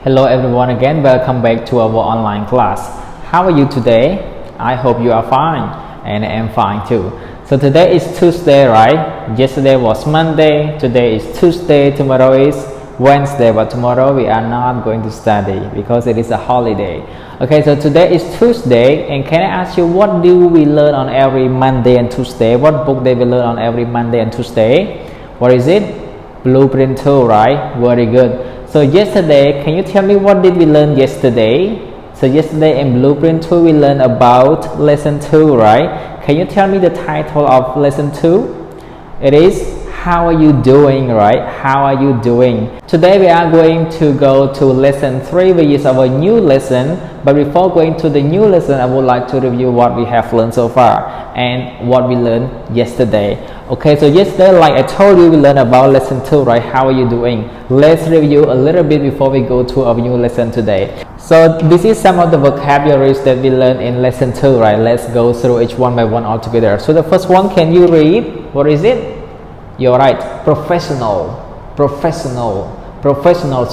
Hello everyone again, welcome back to our online class. How are you today? I hope you are fine and I am fine too. So today is Tuesday, right? Yesterday was Monday, today is Tuesday, tomorrow is Wednesday, but tomorrow we are not going to study because it is a holiday. Okay, so today is Tuesday, and can I ask you, what do we learn on every Monday and Tuesday? What book do we learn on every Monday and Tuesday? What is it? Blueprint2, right? Very good. So yesterday, can you tell me what did we learn yesterday? So yesterday in Blueprint2 we learned about lesson 2, right? Can you tell me the title of lesson 2? It is how are you doing, right? How are you doing? Today we are going to go to lesson 3, which is our new lesson. But before going to the new lesson, I would like to review what we have learned so far and what we learned yesterday. Okay, so yesterday, like I told you, we learned about lesson 2, right? How are you doing? Let's review a little bit before we go to our new lesson today. So this is some of the vocabularies that we learned in lesson 2, right? Let's go through each one by one all together. So the first one, can you read? What is it? You're right, professional. So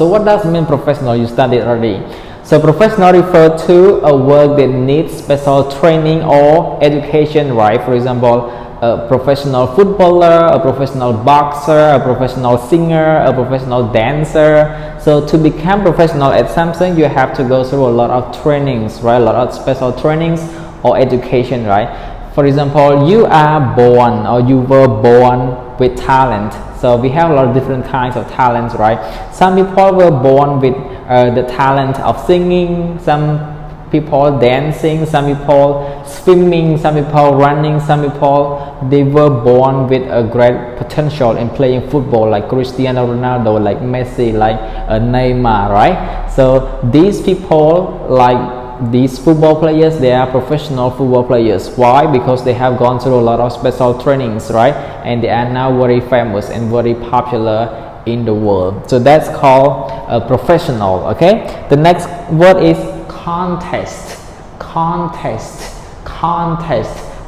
what does mean professional? You studied already. So professional refers to a work that needs special training or education, right? For example, a professional footballer, a professional boxer, a professional singer, a professional dancer. So to become professional at something, you have to go through a lot of trainings, right? A lot of special trainings or education, right? For example, you are born or you were born with talent. So we have a lot of different kinds of talents, right? Some people were born with the talent of singing, some people dancing, some people swimming, some people running, some people they were born with a great potential in playing football, like Cristiano Ronaldo, like Messi, like Neymar, right? So these people, like these football players, they are professional football players. Why? Because they have gone through a lot of special trainings, right? And they are now very famous and very popular in the world. So that's called a professional. Okay, the next word is contest.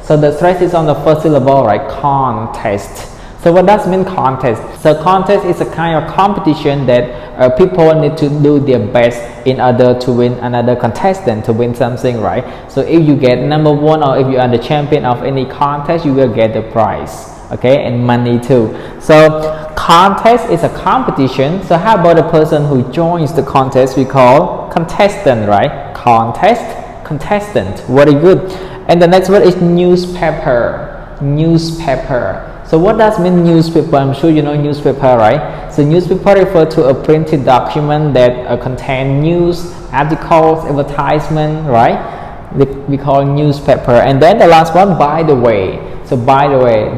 So the stress is on the first syllable, right? Contest. So what does mean contest? So contest is a kind of competition that people need to do their best in order to win another contestant, to win something, right? So if you get number 1 or if you are the champion of any contest, you will get the prize, okay, and money too. So contest is a competition. So how about the person who joins the contest? We call contestant, right? Contestant. Very good. And the next word is newspaper. So what does mean newspaper? I'm sure you know newspaper, right? So newspaper refers to a printed document that contain news, articles, advertisement, right? We call newspaper. And then the last one, by the way. So by the way,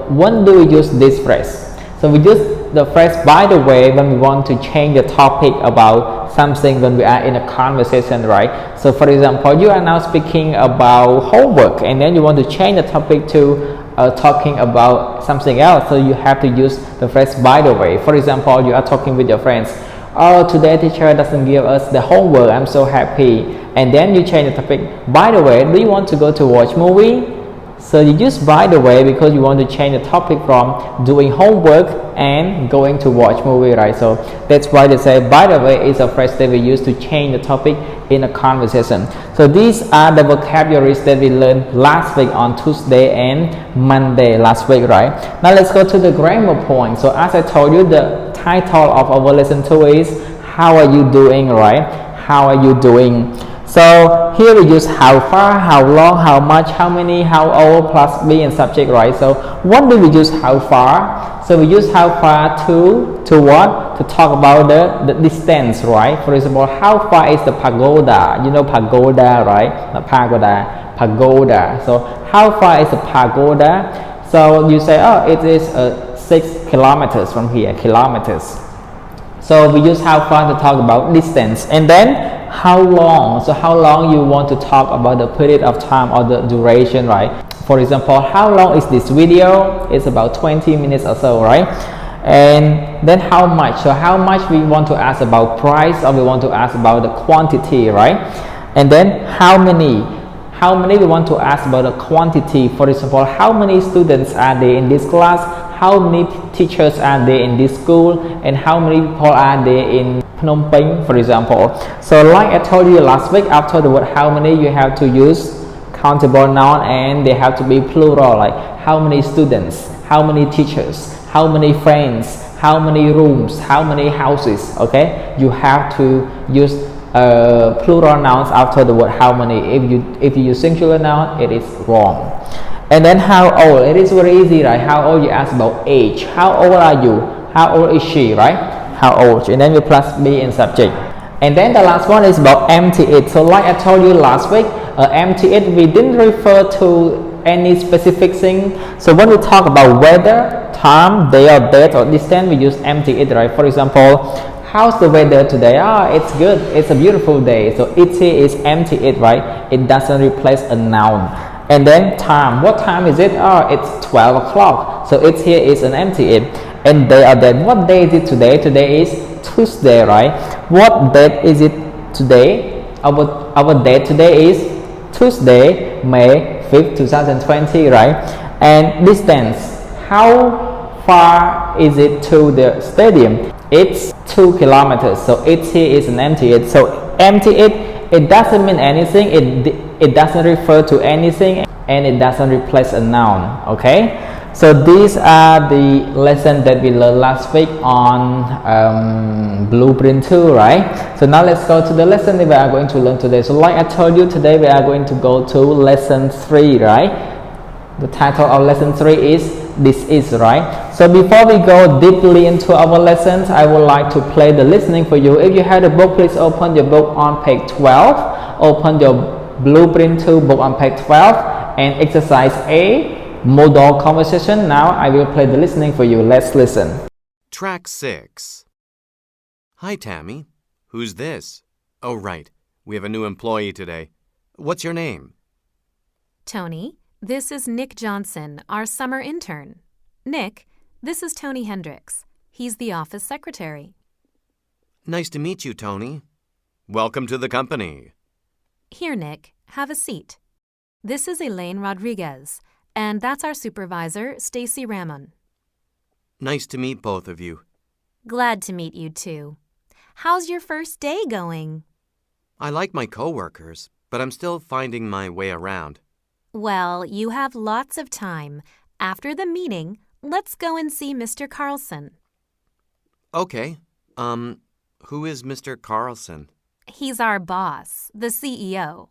when do we use this phrase? So we use the phrase by the way when we want to change the topic about something when we are in a conversation, right? So for example, you are now speaking about homework and then you want to change the topic to talking about something else, so you have to use the phrase by the way. For example, you are talking with your friends. Oh, today teacher doesn't give us the homework, I'm so happy. And then you change the topic. By the way, do you want to go to watch movie? So you use by the way because you want to change the topic from doing homework and going to watch movie, right? So that's why they say by the way is a phrase that we use to change the topic in a conversation. So these are the vocabularies that we learned last week on Tuesday and Monday last week, right? Now let's go to the grammar point. So as I told you, the title of our lesson 2 is how are you doing, right? How are you doing? So here we use how far, how long, how much, how many, how old plus be and subject, right? So what do we use how far? So we use how far to what? To talk about the distance, right? For example, how far is the pagoda? You know pagoda, right? Not pagoda. So how far is the pagoda? So you say, oh, it is 6 kilometers from here, kilometers. So we use how far to talk about distance. And then how long? So how long you want to talk about the period of time or the duration, right? For example, how long is this video? It's about 20 minutes or so, right? And then how much? So how much we want to ask about price or we want to ask about the quantity, right? And then how many? How many we want to ask about the quantity. For example, how many students are there in this class? How many teachers are there in this school? And how many people are there in Phnom Penh, for example. So like I told you last week, after the word how many, you have to use countable noun and they have to be plural, like how many students, how many teachers, how many friends, how many rooms, how many houses. Okay, you have to use plural nouns after the word how many. If you use singular noun, it is wrong. And then how old, it is very easy, right? How old, you ask about age. How old are you? How old is she, right? How old, and then you plus be in subject. And then the last one is about empty it. So like I told you last week, empty it, we didn't refer to any specific thing. So when we talk about weather, time, day or date or distance, we use empty it, right? For example, how's the weather today? It's good, it's a beautiful day. So it here is empty it, right? It doesn't replace a noun. And then time, what time is it? It's 12 o'clock. So it here is an empty it. And day or date, what day is it today? Today is Tuesday, right? What date is it today? Our date today is Tuesday, May 5th, 2020, right? And distance, how far is it to the stadium? It's 2 kilometers. So it here is an empty it. So empty it doesn't mean anything. It doesn't refer to anything, and it doesn't replace a noun. Okay. So these are the lessons that we learned last week on Blueprint 2, right? So now let's go to the lesson that we are going to learn today. So like I told you, today we are going to go to lesson 3, right? The title of lesson 3 is This Is, right? So before we go deeply into our lessons, I would like to play the listening for you. If you have the book, please open your book on page 12. Open your Blueprint 2 book on page 12 and exercise A. Modal conversation. Now I will play the listening for you. Let's listen. Track 6. Hi, Tammy. Who's this? Oh, right. We have a new employee today. What's your name? Tony, this is Nick Johnson, our summer intern. Nick, this is Tony Hendricks. He's the office secretary. Nice to meet you, Tony. Welcome to the company. Here, Nick, have a seat. This is Elaine Rodriguez. And that's our supervisor, Stacy Ramon. Nice to meet both of you. Glad to meet you, too. How's your first day going? I like my coworkers, but I'm still finding my way around. Well, you have lots of time. After the meeting, let's go and see Mr. Carlson. Okay. Who is Mr. Carlson? He's our boss, the CEO.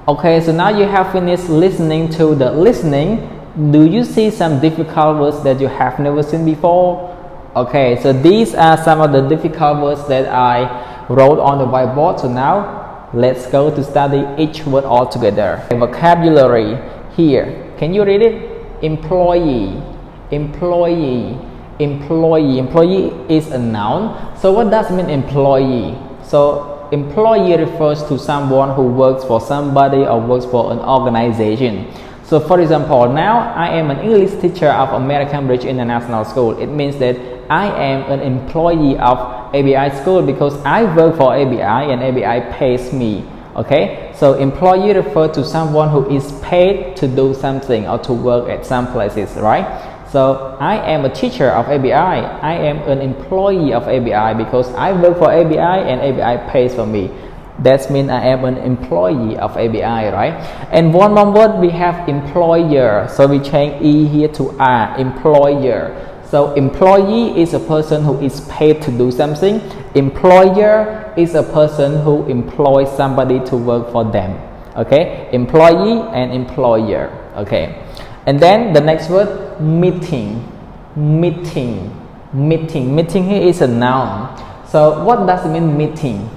Okay, so now you have finished listening to the listening. Do you see some difficult words that you have never seen before? Okay, so these are some of the difficult words that I wrote on the whiteboard. So now let's go to study each word all together. Vocabulary here. Can you read it? Employee, employee, employee. Employee is a noun. So what does it mean employee? So employee refers to someone who works for somebody or works for an organization. So for example, now I am an English teacher of American Bridge International School. It means that I am an employee of ABI school because I work for ABI and ABI pays me. Okay, so employee refers to someone who is paid to do something or to work at some places, right? So I am a teacher of ABI. I am an employee of ABI because I work for ABI and ABI pays for me. That means I am an employee of ABI, right? And one more word, we have employer. So we change E here to R, employer. So employee is a person who is paid to do something. Employer is a person who employs somebody to work for them. Okay, employee and employer. Okay. And then the next word, meeting, meeting, meeting. Meeting here is a noun. So what does it mean, meeting?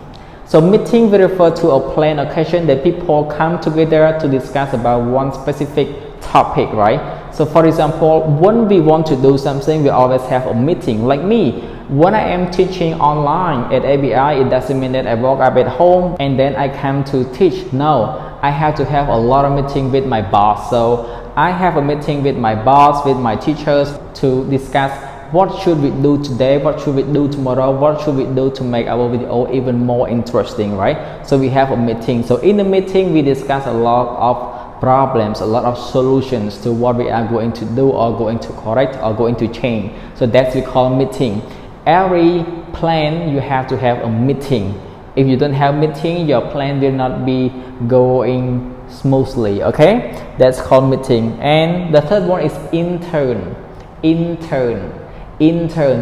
So meeting will refer to a planned occasion that people come together to discuss about one specific topic, right? So for example, when we want to do something, we always have a meeting. Like me, when I am teaching online at ABI, it doesn't mean that I work up at home and then I come to teach. No, I have to have a lot of meeting with my boss. So I have a meeting with my boss, with my teachers to discuss what should we do today, what should we do tomorrow, what should we do to make our video even more interesting, right? So we have a meeting. So in the meeting, we discuss a lot of problems, a lot of solutions to what we are going to do or going to correct or going to change. So that's we call meeting. Every plan, you have to have a meeting. If you don't have meeting, your plan will not be going smoothly. Okay, that's called meeting. And the third one is intern.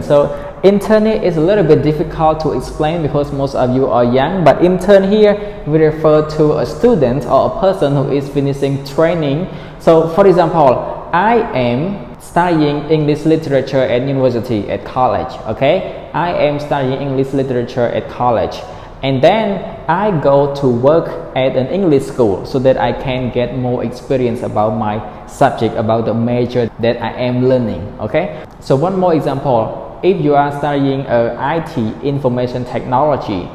So intern is a little bit difficult to explain because most of you are young, but intern here we refer to a student or a person who is finishing training. So for example, I am studying English literature at university, at college. Okay, I am studying English literature at college, and then I go to work at an English school so that I can get more experience about my subject, about the major that I am learning. Okay, so one more example. If you are studying IT, information technology,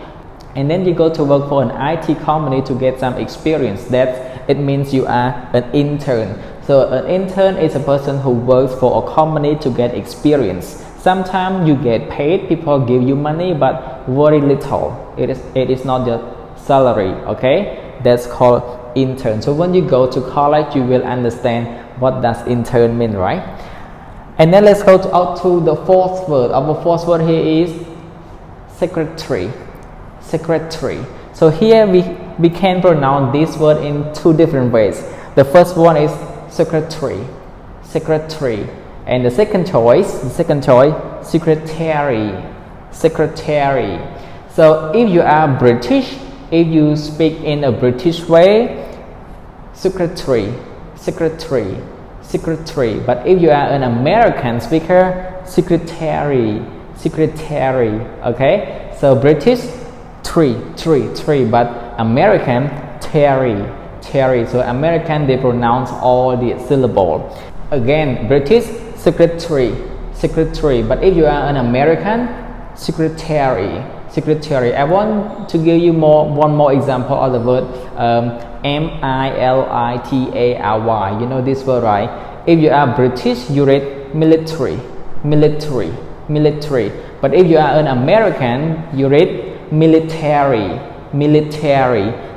and then you go to work for an IT company to get some experience, that it means you are an intern. So an intern is a person who works for a company to get experience. Sometimes you get paid, people give you money, but very little. It is not your salary. Okay, that's called intern. So when you go to college, you will understand what does intern mean, right? And then let's go out to the fourth word. Our fourth word here is secretary. So here we can pronounce this word in two different ways. The first one is secretary, and the second choice, secretary. So if you are British, if you speak in a British way, secretary. But if you are an American speaker, secretary. Okay, so British tree, but American Terry. So American, they pronounce all the syllable. Again, British secretary, but if you are an American, secretary. I want to give you one more example of the word military. You know this word, right? If you are British, you read military. But if you are an American, you read military.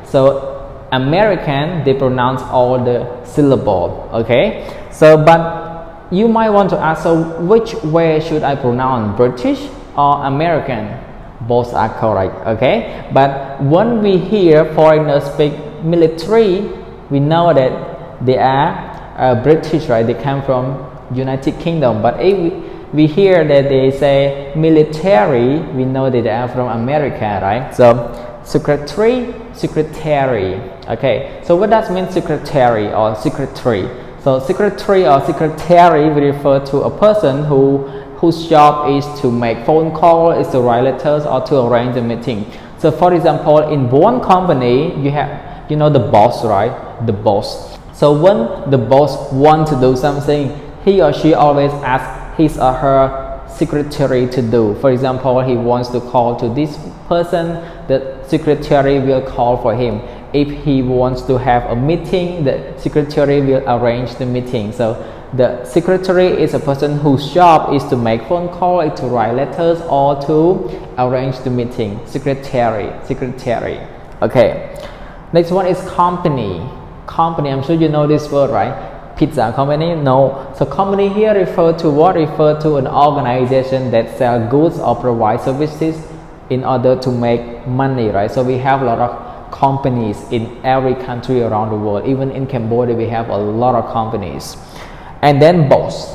So American, they pronounce all the syllable. Okay, so but you might want to ask, so which way should I pronounce, British or American? Both are correct. Okay, but when we hear foreigners speak military, we know that they are British, right? They come from United Kingdom. But if we hear that they say military, we know that they are from America, right? So secretary. Okay, so what does mean secretary or secretary? So secretary or secretary we refer to a person whose job is to make phone calls, is to write letters, or to arrange a meeting. So for example, in one company you have, you know, the boss, right? The boss. So when the boss wants to do something, he or she always asks his or her secretary to do. For example, he wants to call to this person, the secretary will call for him. If he wants to have a meeting, the secretary will arrange the meeting. So the secretary is a person whose job is to make phone calls, to write letters, or to arrange the meeting. Secretary. Okay, next one is company. I'm sure you know this word, right? Pizza company? No. So company here refer to what? Refer to an organization that sells goods or provide services in order to make money, right? So we have a lot of companies in every country around the world. Even in Cambodia, we have a lot of companies. And then boss.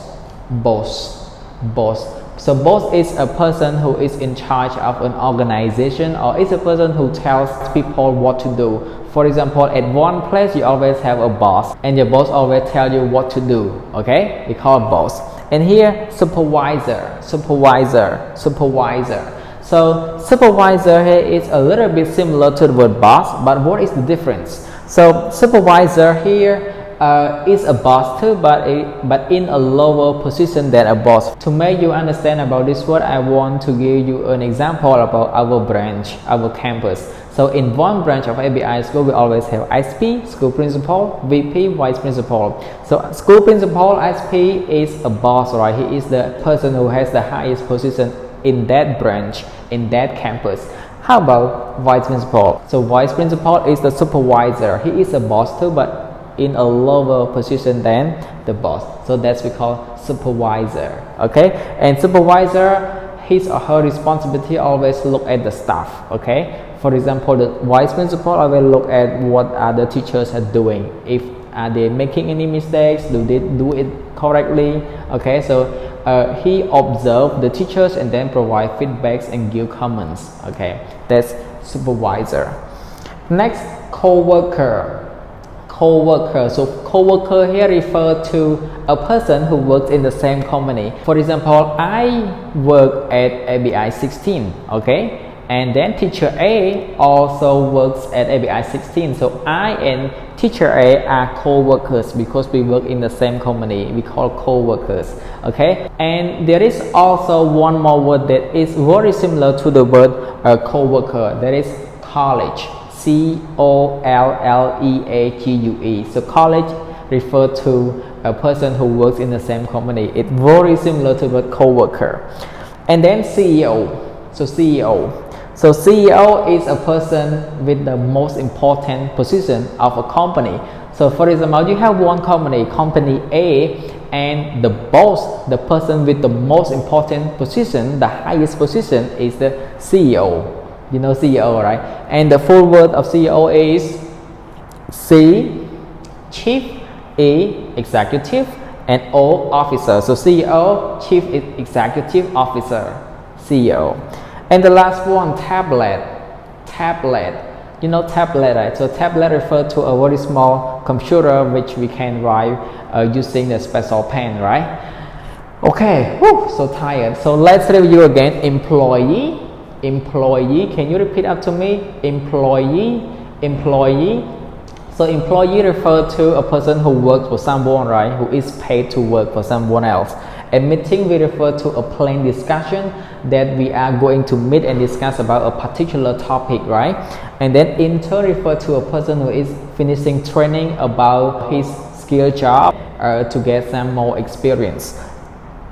So boss is a person who is in charge of an organization, or is a person who tells people what to do. For example, at one place you always have a boss, and your boss always tell you what to do. Okay, we call boss. And here supervisor. So supervisor here is a little bit similar to the word boss, but what is the difference? So supervisor here is a boss too, but in a lower position than a boss. To make you understand about this word, I want to give you an example about our branch, our campus. So in one branch of ABI school, we always have ISP, school principal, VP, vice principal. So school principal, ISP is a boss, right? He is the person who has the highest position in that branch, in that campus. How about vice principal? So vice principal is the supervisor. He is a boss too, but in a lower position than the boss. So that's we call supervisor. Okay, and supervisor, his or her responsibility always look at the staff. Okay, for example, the vice principal always look at what other teachers are doing. If are they making any mistakes, do they do it correctly? Okay, so he observe the teachers and then provide feedbacks and give comments. Okay, that's supervisor. Next, coworker. Coworker. So coworker here refer to a person who works in the same company. For example, I work at ABI 16. Okay, and then teacher A also works at ABI 16. So I and teacher A are co-workers because we work in the same company. We call co-workers. Okay, and there is also one more word that is very similar to the word co-worker. That is college. C-O-L-L-E-A-G-U-E. So college refer to a person who works in the same company. It's very similar to the word co-worker. And then CEO. So CEO. So CEO is a person with the most important position of a company. So for example, you have one company, company A, and the boss, the person with the most important position, the highest position is the CEO. You know CEO, right? And the full word of CEO is C, Chief, E, Executive, and O, Officer. So CEO, Chief Executive Officer, CEO. And the last one, tablet. Tablet. You know tablet, right? So tablet refers to a very small computer which we can write using the special pen, right? Okay, whew, so tired. So let's review again. Employee. Employee. Can you repeat after me? Employee. Employee. So employee refers to a person who works for someone, right? Who is paid to work for someone else. And meeting, we refer to a plain discussion that we are going to meet and discuss about a particular topic, right? And then intern refer to a person who is finishing training about his skill job to get some more experience.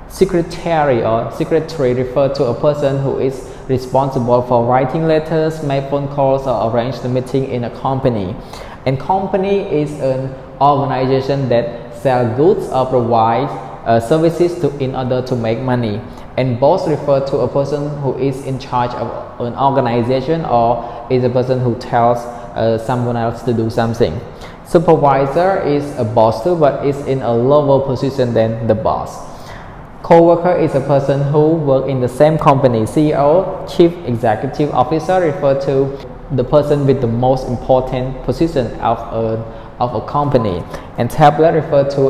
Secretary or secretary refer to a person who is responsible for writing letters, make phone calls, or arrange the meeting in a company. And company is an organization that sells goods or provides services in order to make money. And boss refer to a person who is in charge of an organization or is a person who tells someone else to do something. Supervisor is a boss too, but is in a lower position than the boss. Coworker is a person who works in the same company. CEO, Chief Executive Officer, refer to the person with the most important position of a company. And tablet refer to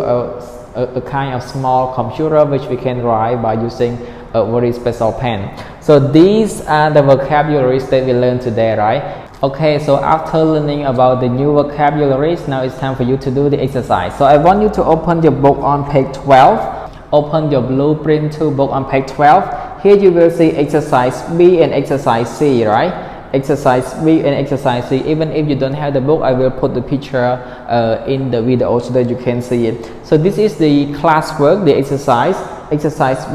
a kind of small computer which we can write by using a very special pen. So these are the vocabularies that we learned today, right? Okay, so after learning about the new vocabularies, now it's time for you to do the exercise. So I want you to open your book on page 12. Open your Blueprint2 book on page 12. Here you will see exercise B and exercise C, right? Exercise B and exercise C. Even if you don't have the book, I will put the picture in the video so that you can see it. So this is the classwork, the exercise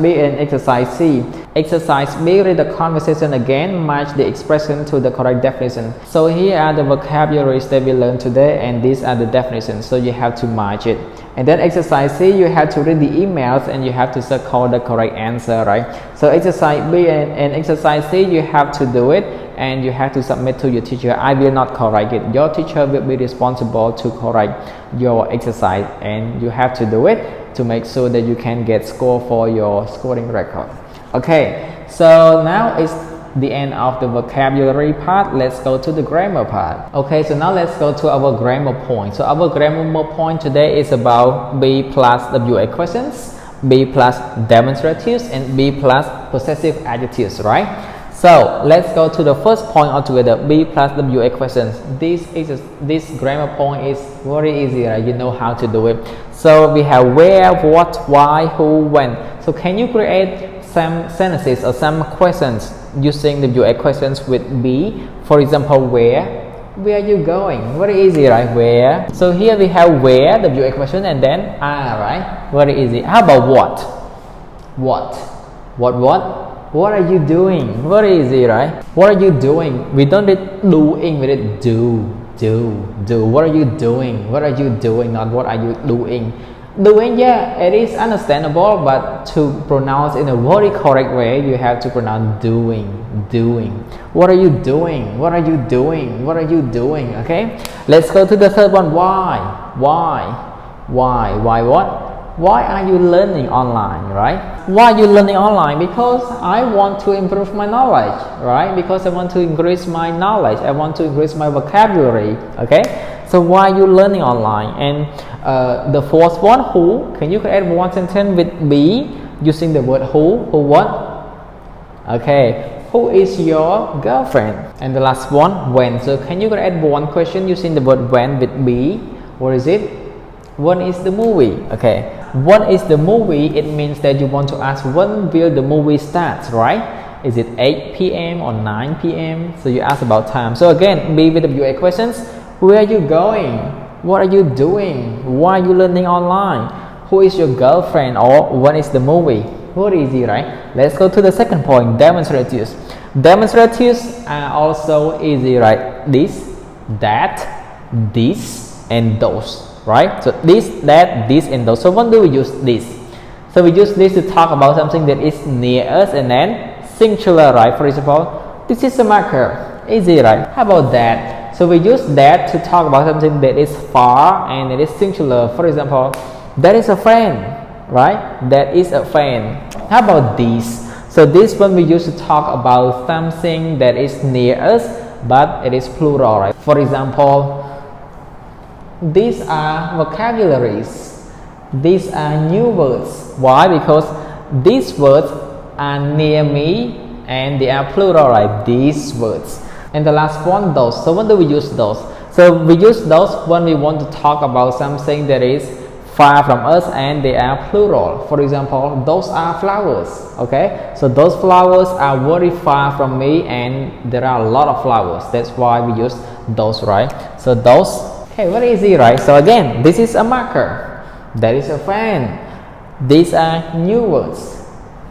B and exercise C. Exercise B, read the conversation again, match the expression to the correct definition. So here are the vocabularies that we learned today, and these are the definitions, so you have to match it. And then exercise C, you have to read the emails and you have to circle the correct answer, right? So exercise B and exercise C, you have to do it and you have to submit to your teacher. I will not correct it. Your teacher will be responsible to correct your exercise, and you have to do it to make sure that you can get score for your scoring record. Okay, so now it's the end of the vocabulary part. Let's go to the grammar part. Okay, so now let's go to our grammar point. So our grammar point today is about B plus WA questions, B plus demonstratives, and B plus possessive adjectives, right? So let's go to the first point altogether, B plus WA questions. This grammar point is very easy, right? You know how to do it. So we have where, what, why, who, when. So can you create some sentences or some questions using the WA questions with B? For example, where are you going? Very easy, right? Where. So here we have where, the WA question, and then are, right? Very easy. How about what? What are you doing? Very easy, right? What are you doing? We don't need doing, we need do. What are you doing? What are you doing? Not what are you doing? Doing, yeah, it is understandable, but to pronounce in a very correct way, you have to pronounce doing. What are you doing? What are you doing? What are you doing? Okay, let's go to the third one. Why what? Why are you learning online, right? Why are you learning online? Because I want to improve my knowledge, right? Because I want to increase my knowledge. I want to increase my vocabulary, okay? So why are you learning online? And the fourth one, who? Can you create one sentence with be using the word who? Who what? Okay, who is your girlfriend? And the last one, when? So can you create one question using the word when with be? What is it? When is the movie? Okay, when is the movie? It means that you want to ask when will the movie start, right? Is it 8 p.m. or 9 p.m.? So you ask about time. So again, be with the WA questions. Where are you going? What are you doing? Why are you learning online? Who is your girlfriend? Or when is the movie? Very easy, right? Let's go to the second point, demonstratives. Demonstratives are also easy, right? This, that, this, and those, right? So this, that, this, and those. So when do we use this? So we use this to talk about something that is near us and then singular, right? For example, this is a marker. Easy, right? How about that? So we use that to talk about something that is far and it is singular. For example, that is a friend, right? That is a friend. How about this? So this one we use to talk about something that is near us, but it is plural, right? For example, these are vocabularies. These are new words. Why? Because these words are near me and they are plural, right? These words. And the last one, those. So when do we use those? So we use those when we want to talk about something that is far from us and they are plural. For example, those are flowers. Okay, so those flowers are very far from me and there are a lot of flowers. That's why we use those, right? So those. Okay, very easy, right? So again, this is a marker. That is a friend. These are new words.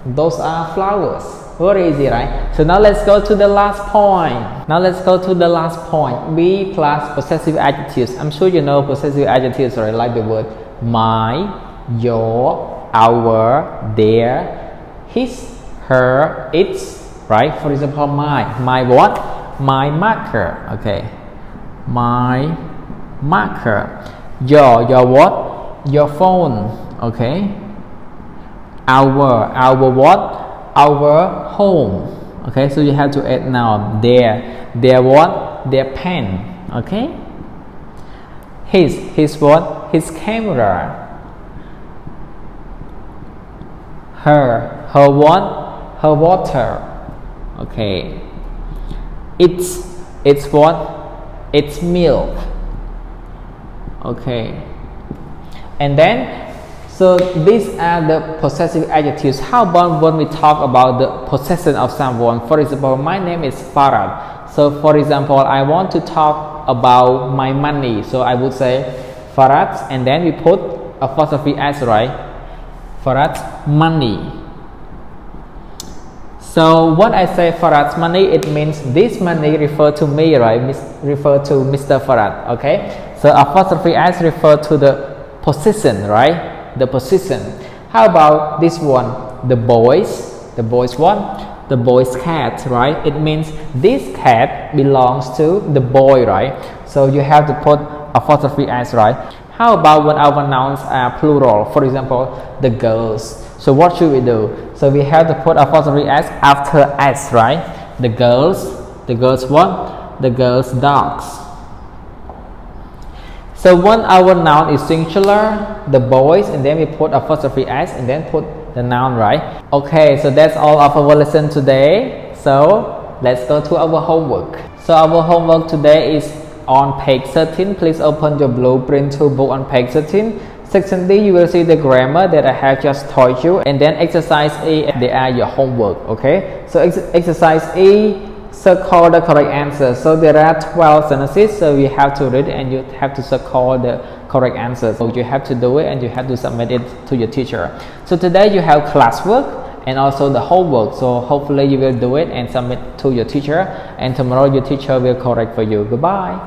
Those are flowers. Very easy, right? So now let's go to the last point. Be plus possessive adjectives. I'm sure you know possessive adjectives, right? Like the word my, your, our, their, his, her, its, right? For example, my what? My marker. Okay, my marker. Your what? Your phone. Okay. Our what? Our home. Okay, so you have to add now their what? Their pen. Okay. His what? His camera. Her what? Her water. Okay. It's what? It's milk. Okay. And then so these are the possessive adjectives. How about when we talk about the possession of someone? For example, my name is Farath. So for example, I want to talk about my money. So I would say Farath and then we put apostrophe s, right? Farath money. So when I say Farath money, it means this money refer to me, right? Refer to Mr. Farath. Okay. So apostrophe s refer to the possession, right? The position. How about this one? The boys what? The boy's cat, right? It means this cat belongs to the boy, right? So you have to put apostrophe s, right? How about when our nouns are plural? For example, the girls. So what should we do? So we have to put apostrophe s after s, right? The girls what? The girls' dogs. So when our noun is singular, the boys, and then we put apostrophe s and then put the noun, right? Okay, so that's all of our lesson today. So let's go to our homework. So our homework today is on page 13. Please open your Blueprint2 book on page 13. Section D, you will see the grammar that I have just taught you, and then exercise E, they are your homework. Okay, so exercise E, circle the correct answer. So there are 12 sentences, so you have to read and you have to circle the correct answer. So you have to do it and you have to submit it to your teacher. So today you have classwork and also the homework. So hopefully you will do it and submit to your teacher, and tomorrow your teacher will correct for you. Goodbye.